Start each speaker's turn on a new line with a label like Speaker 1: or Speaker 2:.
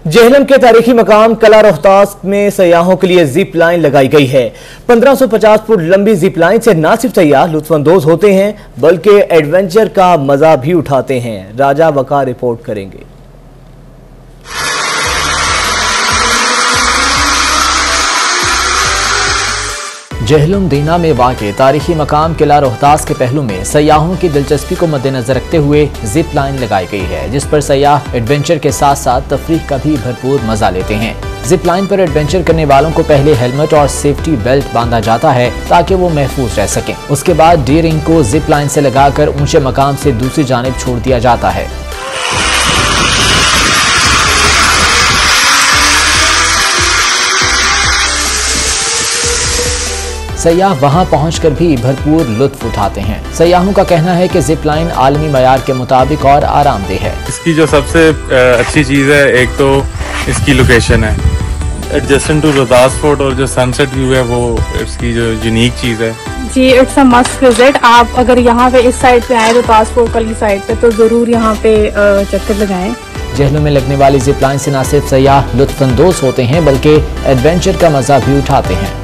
Speaker 1: जेहलम के तारीखी मकाम कला रोहतास में सयाहों के लिए जिप लाइन लगाई गई है। 1550 फुट लंबी जिप लाइन से न सिर्फ सयाह लुत्फानंदोज होते हैं बल्कि एडवेंचर का मजा भी उठाते हैं। राजा वकार रिपोर्ट करेंगे। जेहलम दीना में वाक़े तारीखी मकाम किला रोहतास के पहलू में सयाहों की दिलचस्पी को मद्देनजर रखते हुए जिप लाइन लगाई गई है, जिस पर सयाह एडवेंचर के साथ साथ तफरीह का भी भरपूर मजा लेते हैं। जिप लाइन पर एडवेंचर करने वालों को पहले हेलमेट और सेफ्टी बेल्ट बांधा जाता है ताकि वो महफूज रह सकें। उसके बाद डी रिंग को जिप लाइन से लगाकर ऊंचे मकाम से दूसरी जानिब छोड़ दिया जाता है। सयाह वहां पहुंचकर भी भरपूर लुत्फ उठाते हैं। सयाहों का कहना है कि जिप लाइन आलमी मयार के मुताबिक और आरामदेह है।
Speaker 2: इसकी जो सबसे अच्छी चीज़ है, एक तो इसकी लोकेशन है एडजेसेंट टू रोहतास फोर्ट, और जो सनसेट व्यू है वो इसकी जो यूनिक चीज़ है।
Speaker 3: जी, इट्स अ मस्ट विजिट। आप अगर यहाँ पे इस साइड पे आए रोहतास फोर्ट वाली साइड पे तो जरूर यहाँ पे चक्कर लगाएं।
Speaker 1: जेहलम में लगने वाली जिप लाइन से न सिर्फ सयाह लुत्फानंदोज होते हैं बल्कि एडवेंचर का मजा भी उठाते हैं।